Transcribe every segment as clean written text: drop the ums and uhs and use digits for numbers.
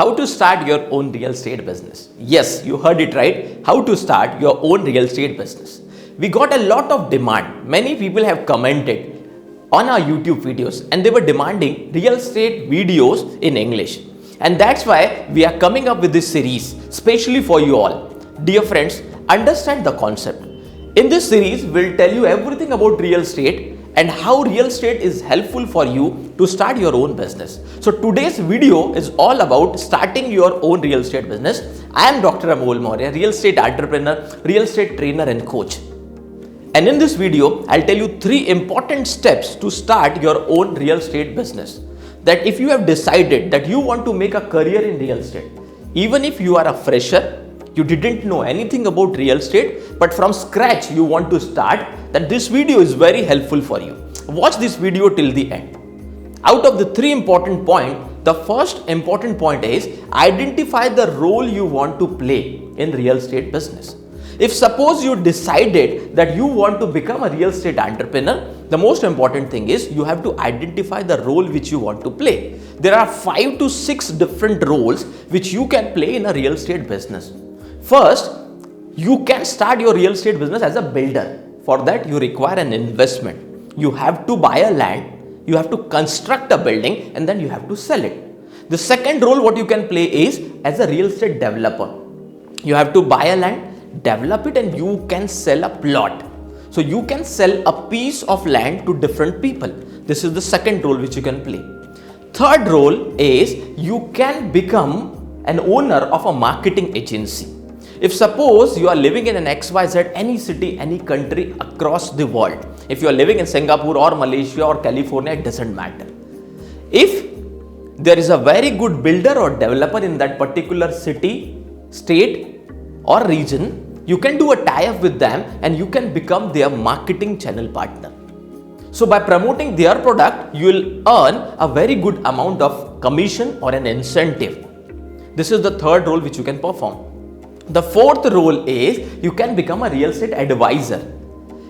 How to start your own real estate business. Yes, you heard it right. How to start your own real estate business. We got a lot of demand. Many people have commented on our YouTube videos and they were demanding real estate videos in English. And that's why we are coming up with this series, especially for you all. Dear friends, understand the concept. In this series, we'll tell you everything about real estate and how real estate is helpful for you to start your own business. So today's video is all about starting your own real estate business. I am Dr. Amol Mourya, real estate entrepreneur, real estate trainer and coach. And in this video, I'll tell you 3 important steps to start your own real estate business. That if you have decided that you want to make a career in real estate, even if you are a fresher, you didn't know anything about real estate, but from scratch you want to start, then this video is very helpful for you. Watch this video till the end. Out of the 3 important points, the first important point is identify the role you want to play in real estate business. If suppose you decided that you want to become a real estate entrepreneur, the most important thing is you have to identify the role which you want to play. There are 5 to 6 different roles which you can play in a real estate business. First, you can start your real estate business as a builder. For that, you require an investment. You have to buy a land, you have to construct a building, and then you have to sell it. The second role what you can play is as a real estate developer. You have to buy a land, develop it, and you can sell a plot. So you can sell a piece of land to different people. This is the second role which you can play. Third role is you can become an owner of a marketing agency. If suppose you are living in an XYZ, any city, any country across the world, if you are living in Singapore or Malaysia or California, it doesn't matter. If there is a very good builder or developer in that particular city, state or region, you can do a tie-up with them and you can become their marketing channel partner. So by promoting their product, you will earn a very good amount of commission or an incentive. This is the third role which you can perform. The fourth role is you can become a real estate advisor.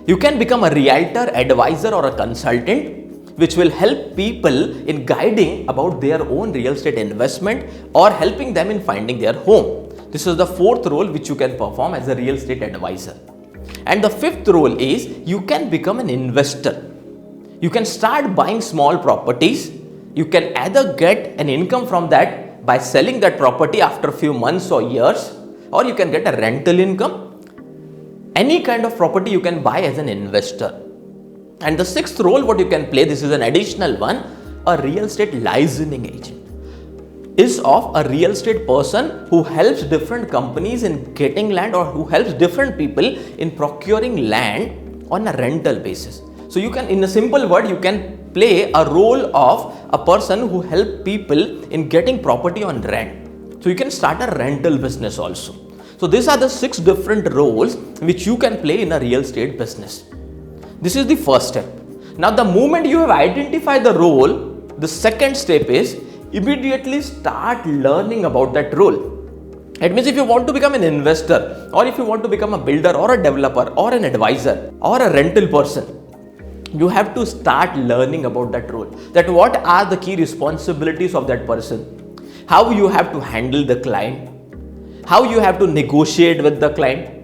You can become a realtor, advisor or a consultant which will help people in guiding about their own real estate investment or helping them in finding their home. This is the fourth role which you can perform as a real estate advisor. And the fifth role is you can become an investor. You can start buying small properties. You can either get an income from that by selling that property after a few months or years, or you can get a rental income. Any kind of property you can buy as an investor. And the sixth role what you can play, this is an additional one, a real estate licensing agent, is of a real estate person who helps different companies in getting land or who helps different people in procuring land on a rental basis. So you can, in a simple word, you can play a role of a person who helps people in getting property on rent. So you can start a rental business also. So these are the 6 different roles which you can play in a real estate business. This is the first step. Now the moment you have identified the role, the second step is immediately start learning about that role. It means if you want to become an investor or if you want to become a builder or a developer or an advisor or a rental person, you have to start learning about that role. That what are the key responsibilities of that person? How you have to handle the client, how you have to negotiate with the client,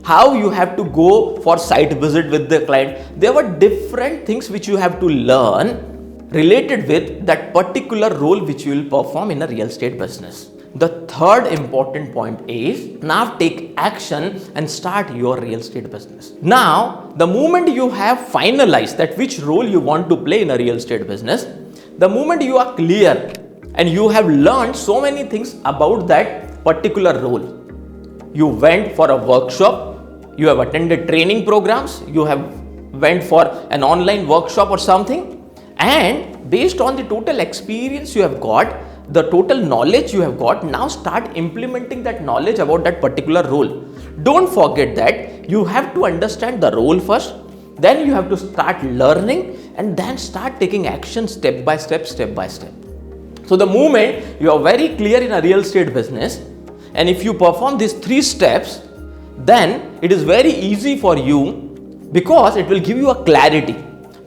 how you have to go for site visit with the client. There were different things which you have to learn related with that particular role which you will perform in a real estate business. The third important point is now take action and start your real estate business. Now, the moment you have finalized that which role you want to play in a real estate business, the moment you are clear and you have learned so many things about that particular role. You went for a workshop, you have attended training programs, you have went for an online workshop or something, and based on the total experience you have got, the total knowledge you have got, now start implementing that knowledge about that particular role. Don't forget that you have to understand the role first, then you have to start learning and then start taking action step by step, step by step. So the moment you are very clear in a real estate business and if you perform these 3 steps, then it is very easy for you because it will give you a clarity.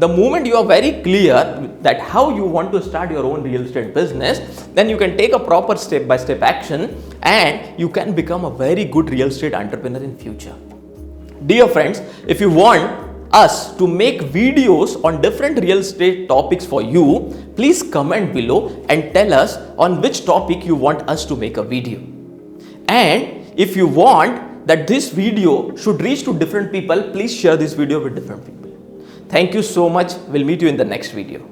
The moment you are very clear that how you want to start your own real estate business, then you can take a proper step-by-step action and you can become a very good real estate entrepreneur in future. Dear friends, if you want us to make videos on different real estate topics for you, please comment below and tell us on which topic you want us to make a video. And if you want that this video should reach to different people, please share this video with different people. Thank you so much. We'll meet you in the next video.